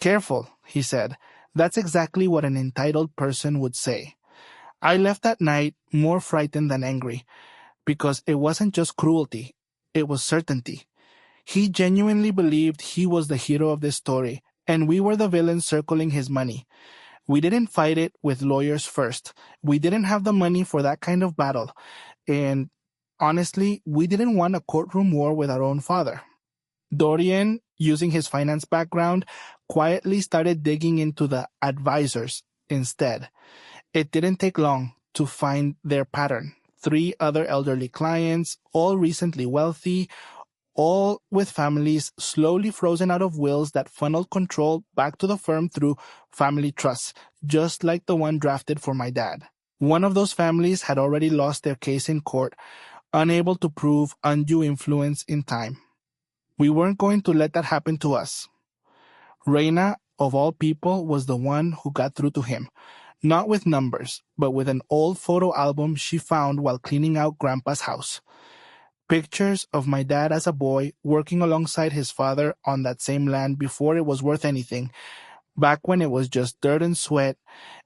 Careful, he said. That's exactly what an entitled person would say. I left that night more frightened than angry, because it wasn't just cruelty, it was certainty. He genuinely believed he was the hero of this story, and we were the villains circling his money. We didn't fight it with lawyers first. We didn't have the money for that kind of battle. And honestly, we didn't want a courtroom war with our own father. Dorian, using his finance background, quietly started digging into the advisors instead. It didn't take long to find their pattern. 3 other elderly clients, all recently wealthy, all with families slowly frozen out of wills that funneled control back to the firm through family trusts, just like the one drafted for my dad. One of those families had already lost their case in court, unable to prove undue influence in time. We weren't going to let that happen to us. Reina, of all people, was the one who got through to him. Not with numbers, but with an old photo album she found while cleaning out Grandpa's house. Pictures of my dad as a boy working alongside his father on that same land before it was worth anything, back when it was just dirt and sweat,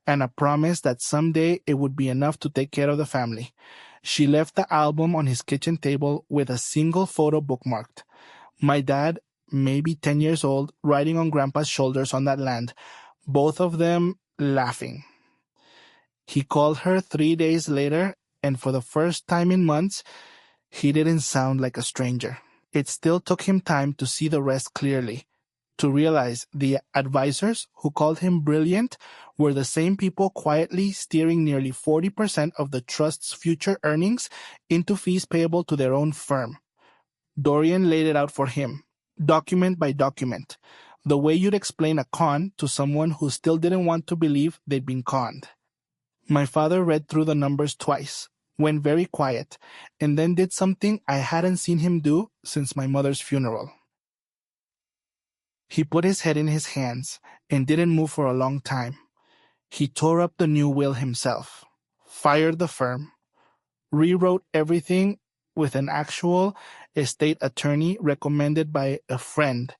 and a promise that someday it would be enough to take care of the family. She left the album on his kitchen table with a single photo bookmarked. My dad, maybe 10 years old, riding on Grandpa's shoulders on that land, both of them laughing. He called her 3 days later, and for the first time in months, he didn't sound like a stranger. It still took him time to see the rest clearly, to realize the advisors who called him brilliant were the same people quietly steering nearly 40% of the trust's future earnings into fees payable to their own firm. Dorian laid it out for him, document by document, the way you'd explain a con to someone who still didn't want to believe they'd been conned. My father read through the numbers twice, went very quiet, and then did something I hadn't seen him do since my mother's funeral. He put his head in his hands and didn't move for a long time. He tore up the new will himself, fired the firm, rewrote everything with an actual estate attorney recommended by a friend,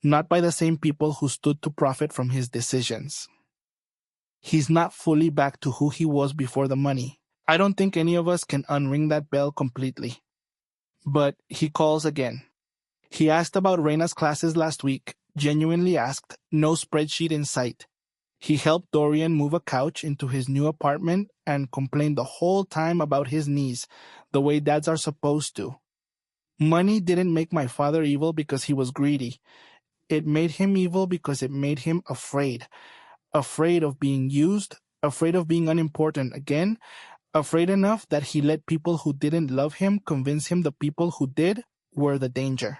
not by the same people who stood to profit from his decisions. He's not fully back to who he was before the money. I don't think any of us can unring that bell completely. But he calls again. He asked about Reina's classes last week, genuinely asked, no spreadsheet in sight. He helped Dorian move a couch into his new apartment and complained the whole time about his knees, the way dads are supposed to. Money didn't make my father evil because he was greedy. It made him evil because it made him afraid. Afraid of being used, afraid of being unimportant again, afraid enough that he let people who didn't love him convince him the people who did were the danger.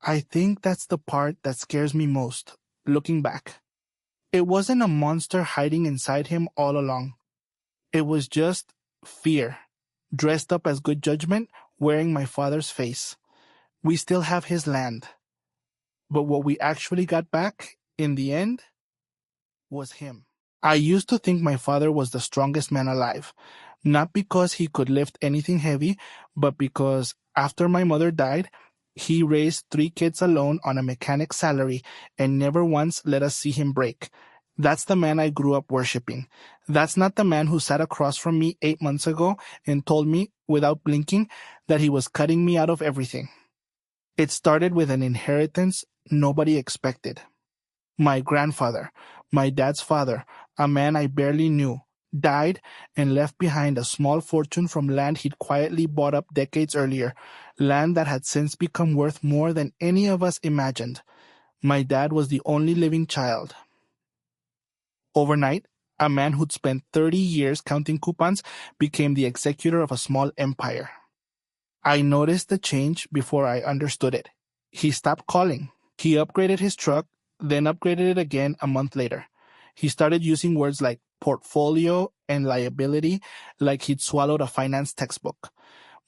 I think that's the part that scares me most, looking back. It wasn't a monster hiding inside him all along. It was just fear, dressed up as good judgment, wearing my father's face. We still have his land. But what we actually got back, in the end, was him. I used to think my father was the strongest man alive, not because he could lift anything heavy, but because after my mother died, he raised 3 kids alone on a mechanic's salary and never once let us see him break. That's the man I grew up worshiping. That's not the man who sat across from me 8 months ago and told me, without blinking, that he was cutting me out of everything. It started with an inheritance nobody expected. My grandfather, my dad's father, a man I barely knew, died and left behind a small fortune from land he'd quietly bought up decades earlier, land that had since become worth more than any of us imagined. My dad was the only living child. Overnight, a man who'd spent 30 years counting coupons became the executor of a small empire. I noticed the change before I understood it. He stopped calling. He upgraded his truck, then upgraded it again a month later. He started using words like portfolio and liability like he'd swallowed a finance textbook.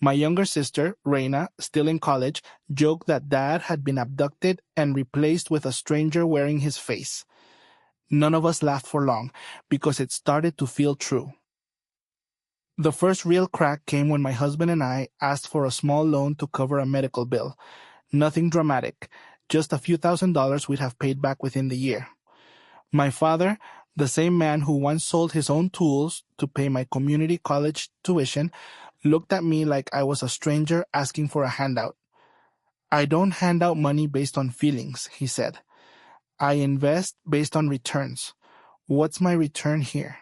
My younger sister, Reina, still in college, joked that Dad had been abducted and replaced with a stranger wearing his face. None of us laughed for long because it started to feel true. The first real crack came when my husband and I asked for a small loan to cover a medical bill. Nothing dramatic, just a few $1,000s we'd have paid back within the year. My father, the same man who once sold his own tools to pay my community college tuition, looked at me like I was a stranger asking for a handout. I don't hand out money based on feelings, he said. I invest based on returns. What's my return here?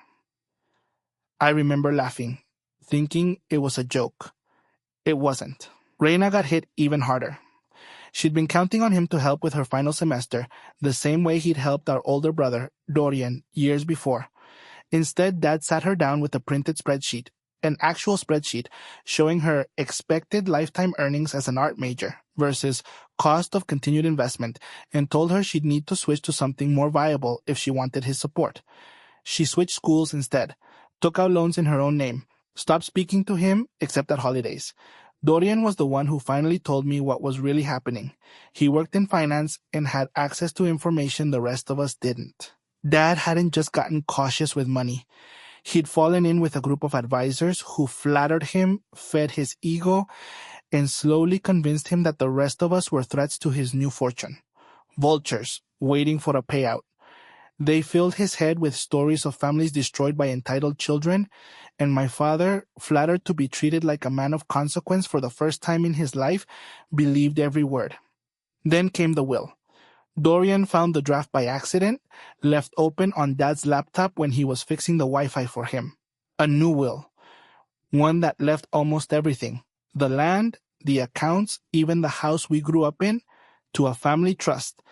I remember laughing, thinking it was a joke. It wasn't. Reina got hit even harder. She'd been counting on him to help with her final semester, the same way he'd helped our older brother, Dorian, years before. Instead, Dad sat her down with a printed spreadsheet, an actual spreadsheet, showing her expected lifetime earnings as an art major versus cost of continued investment, and told her she'd need to switch to something more viable if she wanted his support. She switched schools instead, took out loans in her own name, stopped speaking to him except at holidays. Dorian was the one who finally told me what was really happening. He worked in finance and had access to information the rest of us didn't. Dad hadn't just gotten cautious with money. He'd fallen in with a group of advisors who flattered him, fed his ego, and slowly convinced him that the rest of us were threats to his new fortune. Vultures, waiting for a payout. They filled his head with stories of families destroyed by entitled children, and my father, flattered to be treated like a man of consequence for the first time in his life, believed every word. Then came the will. Dorian found the draft by accident, left open on Dad's laptop when he was fixing the Wi-Fi for him. A new will. One that left almost everything. The land, the accounts, even the house we grew up in, to a family trust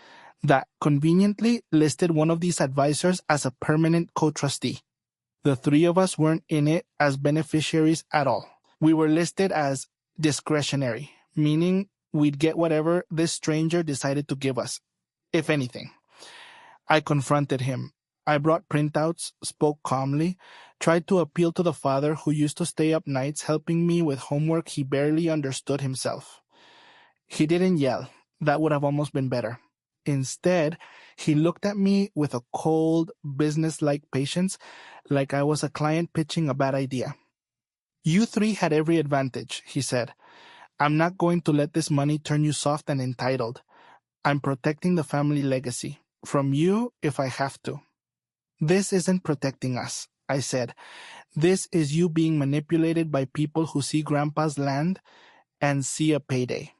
that conveniently listed one of these advisors as a permanent co-trustee. The three of us weren't in it as beneficiaries at all. We were listed as discretionary, meaning we'd get whatever this stranger decided to give us, if anything. I confronted him. I brought printouts, spoke calmly, tried to appeal to the father who used to stay up nights helping me with homework he barely understood himself. He didn't yell. That would have almost been better. Instead, he looked at me with a cold, business-like patience, like I was a client pitching a bad idea. You three had every advantage, he said. I'm not going to let this money turn you soft and entitled. I'm protecting the family legacy. From you, if I have to. This isn't protecting us, I said. This is you being manipulated by people who see Grandpa's land and see a payday.